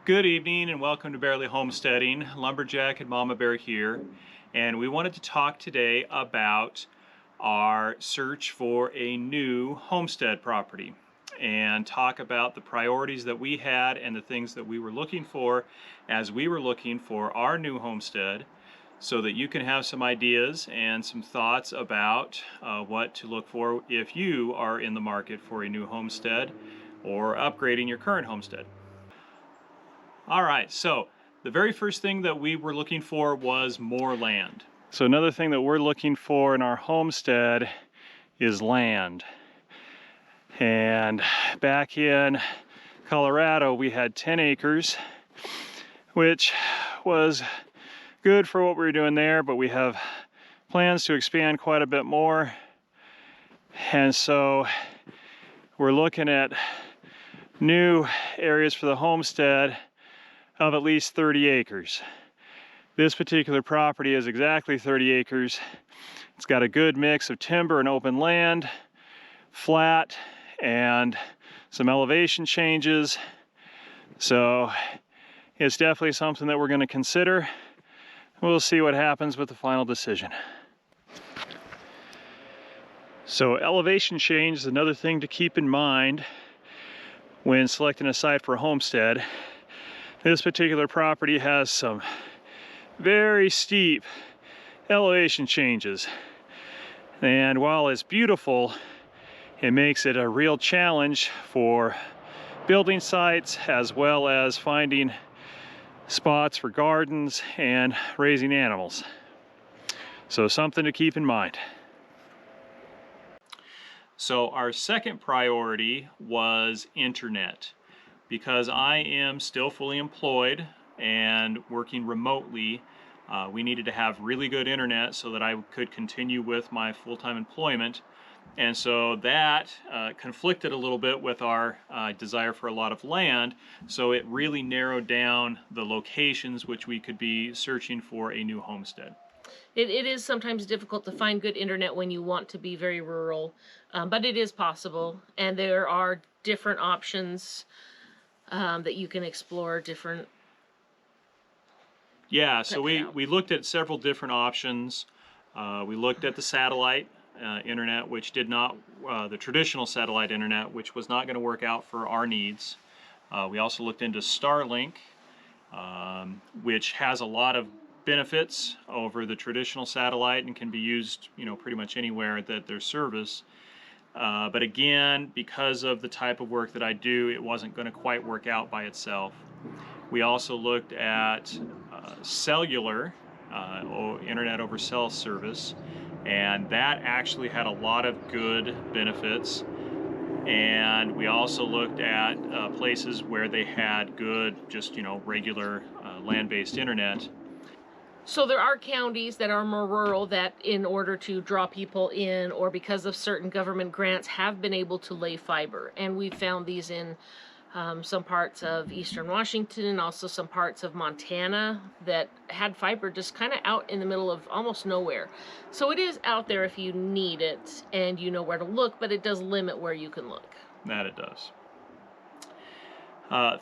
Good evening and welcome to Barely Homesteading. Lumberjack and Mama Bear here, and we wanted to talk today about our search for a new homestead property and talk about the priorities that we had and the things that we were looking for as we were looking for our new homestead, so that you can have some ideas and some thoughts about what to look for if you are in the market for a new homestead or upgrading your current homestead. All right, so the very first thing that we were looking for was more land. So another thing that we're looking for in our homestead is land. And back in Colorado, we had 10 acres, which was good for what we were doing there, but we have plans to expand quite a bit more. And so we're looking at new areas for the homestead of at least 30 acres. This particular property is exactly 30 acres. It's got a good mix of timber and open land, flat, and some elevation changes. So it's definitely something that we're going to consider. We'll see what happens with the final decision. So elevation change is another thing to keep in mind when selecting a site for a homestead. This particular property has some very steep elevation changes. And while it's beautiful, it makes it a real challenge for building sites as well as finding spots for gardens and raising animals. So something to keep in mind. So our second priority was internet. Because I am still fully employed and working remotely, we needed to have really good internet so that I could continue with my full-time employment. And so that conflicted a little bit with our desire for a lot of land, so it really narrowed down the locations which we could be searching for a new homestead. It is sometimes difficult to find good internet when you want to be very rural, but it is possible, and there are different options that you can explore different. Yeah, so we looked at several different options. We looked at the satellite internet, which did not, the traditional satellite internet, which was not going to work out for our needs. We also looked into Starlink, which has a lot of benefits over the traditional satellite and can be used, pretty much anywhere that there's service. But again, because of the type of work that I do, it wasn't going to quite work out by itself. We also looked at cellular, internet over cell service, and that actually had a lot of good benefits. And we also looked at places where they had good, just regular land-based internet. So there are counties that are more rural that, in order to draw people in, or because of certain government grants, have been able to lay fiber. And we found these in some parts of eastern Washington and also some parts of Montana that had fiber just kind of out in the middle of almost nowhere. So it is out there if you need it and you know where to look, but it does limit where you can look. That it does.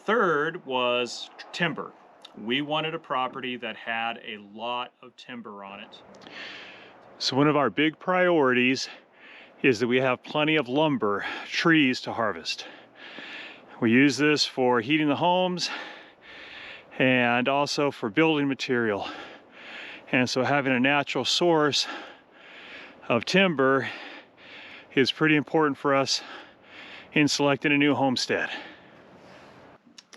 Third was timber. We wanted a property that had a lot of timber on it. So one of our big priorities is that we have plenty of lumber, trees to harvest. We use this for heating the homes and also for building material. And so having a natural source of timber is pretty important for us in selecting a new homestead.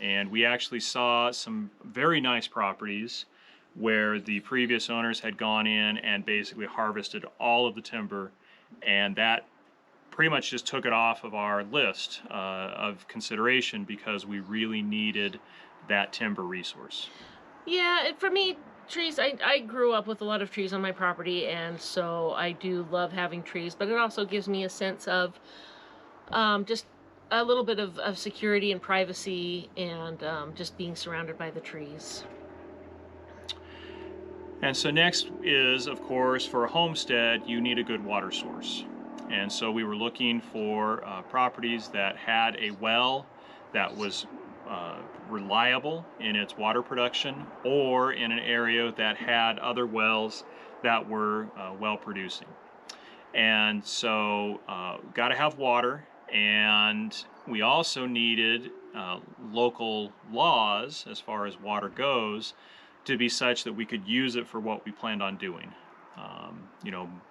And we actually saw some very nice properties where the previous owners had gone in and basically harvested all of the timber, and that pretty much just took it off of our list of consideration because we really needed that timber resource. Yeah, for me, trees, I grew up with a lot of trees on my property, and so I do love having trees, but it also gives me a sense of just a little bit of security and privacy, and just being surrounded by the trees. And so next is, of course, for a homestead, you need a good water source. And so we were looking for properties that had a well that was reliable in its water production, or in an area that had other wells that were well producing. And so got to have water, and we also needed local laws as far as water goes to be such that we could use it for what we planned on doing.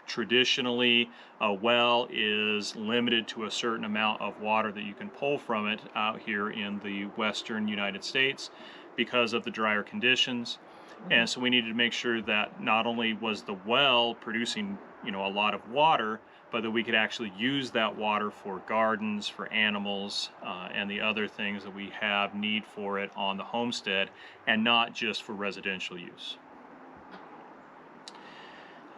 Traditionally, a well is limited to a certain amount of water that you can pull from it out here in the western United States because of the drier conditions. And so we needed to make sure that not only was the well producing, a lot of water, but that we could actually use that water for gardens, for animals, and the other things that we have need for it on the homestead, and not just for residential use.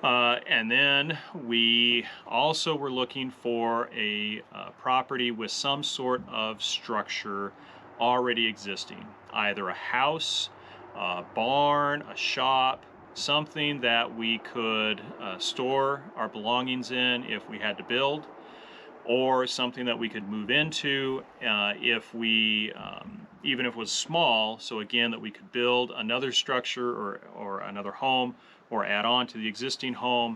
And then we also were looking for a property with some sort of structure already existing, either a house, a barn, a shop, something that we could store our belongings in if we had to build, or something that we could move into if we, even if it was small, so again, that we could build another structure or another home or add on to the existing home.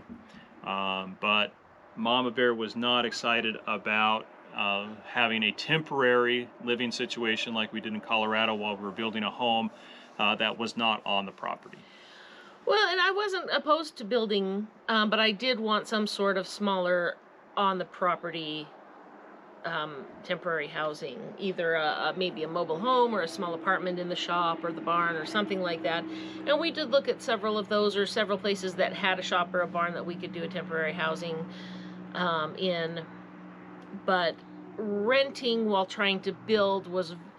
But Mama Bear was not excited about having a temporary living situation like we did in Colorado while we were building a home that was not on the property. Well, and I wasn't opposed to building, but I did want some sort of smaller on the property temporary housing, either maybe a mobile home or a small apartment in the shop or the barn or something like that. And we did look at several of those, or several places that had a shop or a barn that we could do a temporary housing in. But renting while trying to build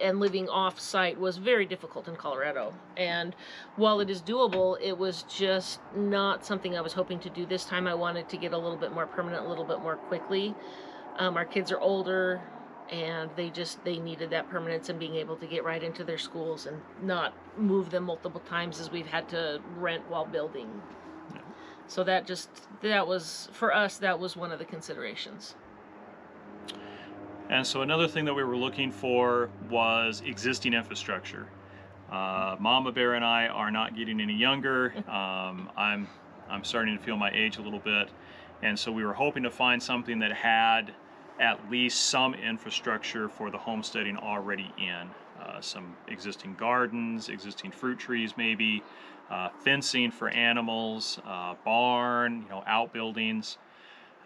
and living off-site was very difficult in Colorado. And while it is doable, it was just not something I was hoping to do this time. I wanted to get a little bit more permanent, a little bit more quickly. Our kids are older, and they needed that permanence and being able to get right into their schools and not move them multiple times as we've had to rent while building. Yeah. So that was, for us, that was one of the considerations. And so another thing that we were looking for was existing infrastructure. Mama Bear and I are not getting any younger. I'm starting to feel my age a little bit. And so we were hoping to find something that had at least some infrastructure for the homesteading already in. Some existing gardens, existing fruit trees maybe, fencing for animals, barn, outbuildings.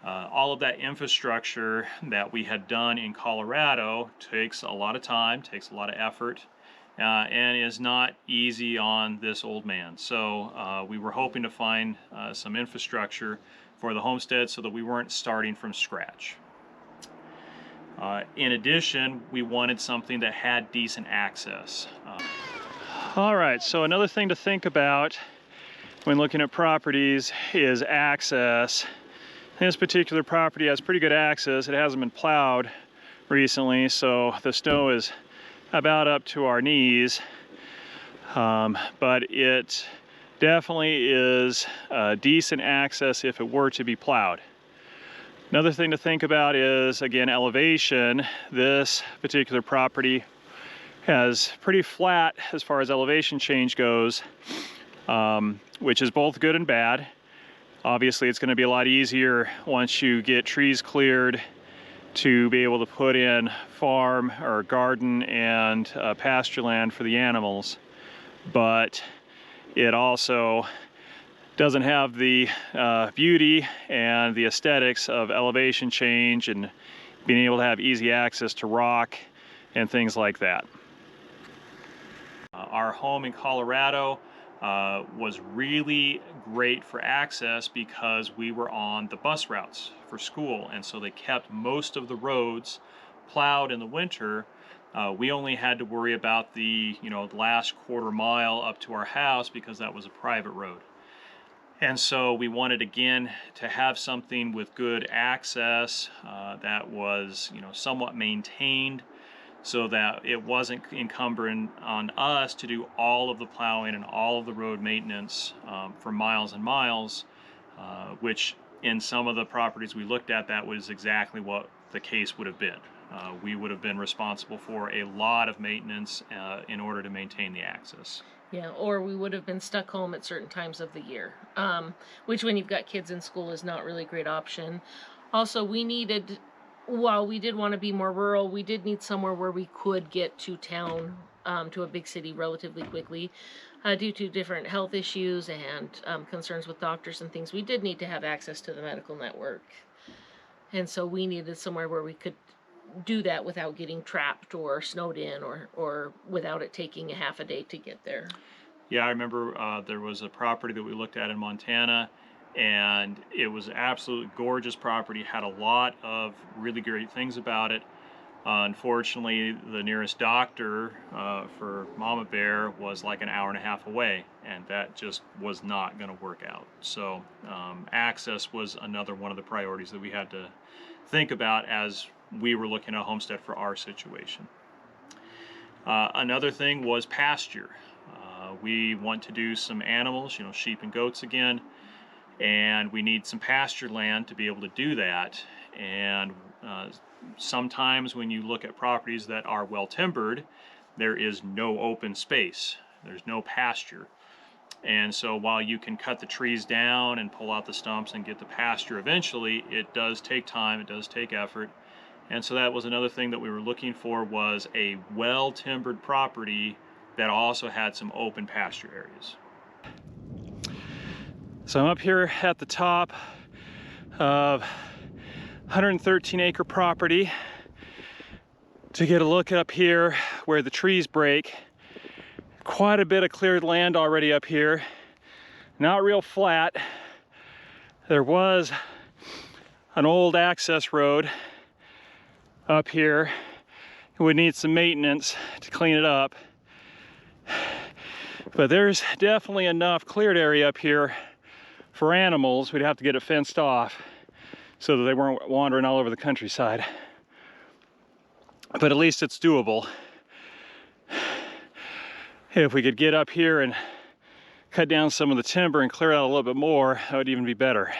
All of that infrastructure that we had done in Colorado takes a lot of time, takes a lot of effort, and is not easy on this old man. So we were hoping to find some infrastructure for the homestead so that we weren't starting from scratch. In addition, we wanted something that had decent access. All right, so another thing to think about when looking at properties is access. This particular property has pretty good access. It hasn't been plowed recently, so the snow is about up to our knees, but it definitely is decent access if it were to be plowed. Another thing to think about is, again, elevation. This particular property has pretty flat as far as elevation change goes, which is both good and bad. Obviously, it's going to be a lot easier once you get trees cleared to be able to put in farm or garden and pasture land for the animals, but it also doesn't have the beauty and the aesthetics of elevation change and being able to have easy access to rock and things like that. Our home in Colorado was really great for access because we were on the bus routes for school, and so they kept most of the roads plowed in the winter. We only had to worry about the last quarter mile up to our house because that was a private road. And so we wanted, again, to have something with good access that was, somewhat maintained, so that it wasn't encumbering on us to do all of the plowing and all of the road maintenance for miles and miles, which in some of the properties we looked at, that was exactly what the case would have been. we would have been responsible for a lot of maintenance in order to maintain the access. Yeah, or we would have been stuck home at certain times of the year, which when you've got kids in school is not really a great option. Also, while we did want to be more rural, we did need somewhere where we could get to town, to a big city relatively quickly. Due to different health issues and concerns with doctors and things, we did need to have access to the medical network. And so we needed somewhere where we could do that without getting trapped or snowed in, or without it taking a half a day to get there. Yeah, I remember there was a property that we looked at in Montana, and it was absolutely gorgeous property, had a lot of really great things about it. Unfortunately, the nearest doctor for Mama Bear was like an hour and a half away, and that just was not going to work out. So access was another one of the priorities that we had to think about as we were looking at a homestead for our situation. Another thing was pasture. We want to do some animals, sheep and goats again, and we need some pasture land to be able to do that. And sometimes when you look at properties that are well timbered, there is no open space. There's no pasture. And so while you can cut the trees down and pull out the stumps and get the pasture eventually, it does take time, it does take effort. And so that was another thing that we were looking for, was a well-timbered property that also had some open pasture areas. So I'm up here at the top of 113 acre property to get a look up here where the trees break. Quite a bit of cleared land already up here. Not real flat. There was an old access road up here. It would need some maintenance to clean it up. But there's definitely enough cleared area up here for animals. We'd have to get it fenced off so that they weren't wandering all over the countryside. But at least it's doable. If we could get up here and cut down some of the timber and clear out a little bit more, that would even be better.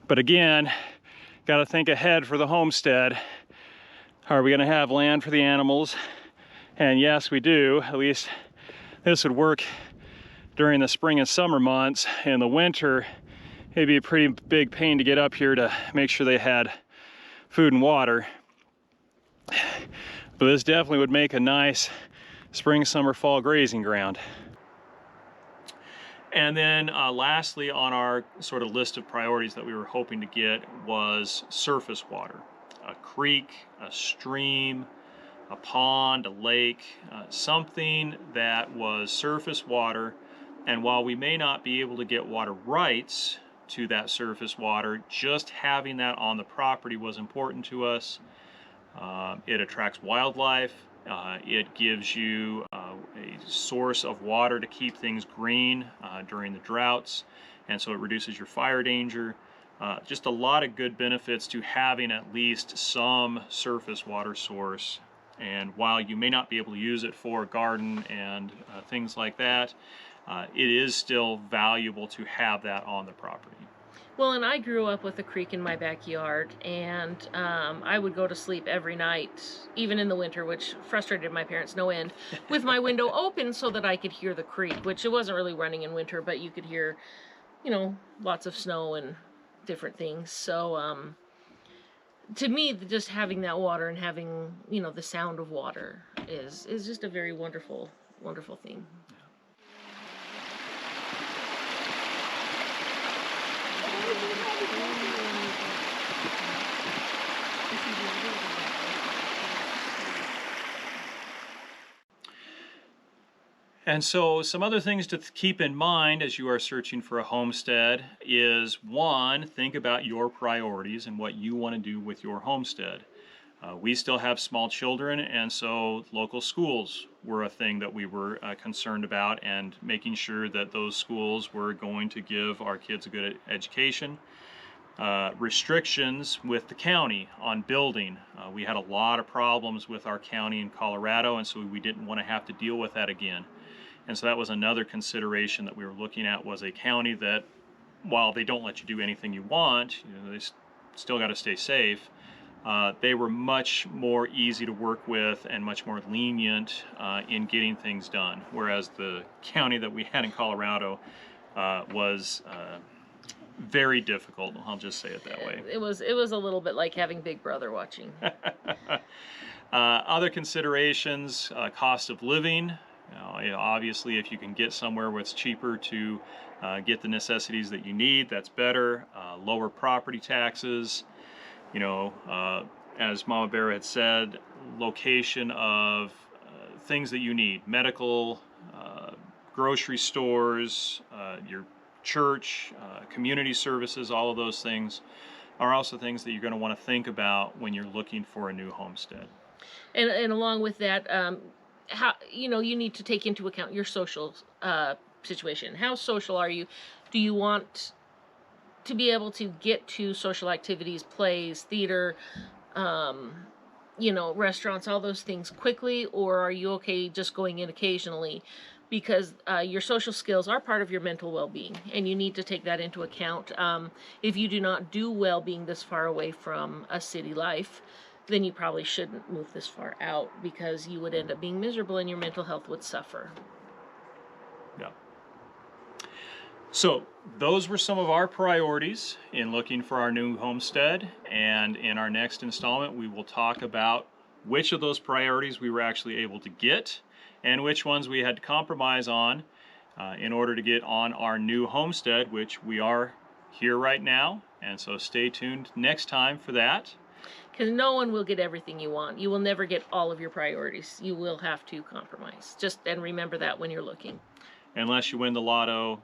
But again, got to think ahead for the homestead. Are we going to have land for the animals? And yes, we do. At least this would work during the spring and summer months. In the winter, it'd be a pretty big pain to get up here to make sure they had food and water. But this definitely would make a nice spring, summer, fall grazing ground. And then lastly on our sort of list of priorities that we were hoping to get was surface water. A creek, a stream, a pond, a lake, something that was surface water. And while we may not be able to get water rights to that surface water, just having that on the property was important to us. It attracts wildlife. It gives you a source of water to keep things green during the droughts, and so it reduces your fire danger. Just a lot of good benefits to having at least some surface water source. And while you may not be able to use it for garden and things like that, it is still valuable to have that on the property. Well, and I grew up with a creek in my backyard, and I would go to sleep every night, even in the winter, which frustrated my parents no end, with my window open so that I could hear the creek, which it wasn't really running in winter, but you could hear, lots of snow and different things. So to me, just having that water and having, the sound of water is just a very wonderful, wonderful thing. And so some other things to keep in mind as you are searching for a homestead is, one, think about your priorities and what you want to do with your homestead. We still have small children, and so local schools were a thing that we were concerned about, and making sure that those schools were going to give our kids a good education. Restrictions with the county on building. We had a lot of problems with our county in Colorado, and so we didn't want to have to deal with that again. And so that was another consideration that we were looking at, was a county that, while they don't let you do anything you want, they still got to stay safe. they were much more easy to work with and much more lenient in getting things done. Whereas the county that we had in Colorado was very difficult. I'll just say it that way. It was a little bit like having Big Brother watching. Other considerations, cost of living. Obviously, if you can get somewhere where it's cheaper to get the necessities that you need, that's better. Lower property taxes. As Mama Bear had said, location of things that you need, medical, grocery stores, your church, community services, all of those things are also things that you're going to want to think about when you're looking for a new homestead. And along with that, how you need to take into account your social situation. How social are you? Do you want to be able to get to social activities, plays, theater, restaurants, all those things quickly, or are you okay just going in occasionally? Because your social skills are part of your mental well-being, and you need to take that into account. If you do not do well being this far away from a city life, then you probably shouldn't move this far out, because you would end up being miserable and your mental health would suffer. Yeah. So those were some of our priorities in looking for our new homestead, and in our next installment we will talk about which of those priorities we were actually able to get and which ones we had to compromise on in order to get on our new homestead, which we are here right now. And so stay tuned next time for that. Because no one will get everything you want. You will never get all of your priorities. You will have to compromise. And remember that when you're looking. Unless you win the lotto,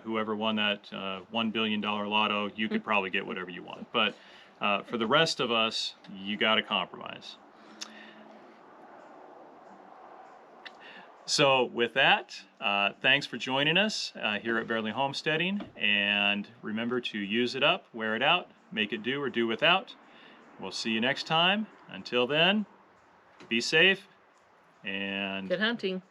whoever won that $1 billion lotto, you could probably get whatever you want. But for the rest of us, you got to compromise. So with that, thanks for joining us here at Bearly Homesteading. And remember to use it up, wear it out, make it do or do without. We'll see you next time. Until then, be safe and good hunting.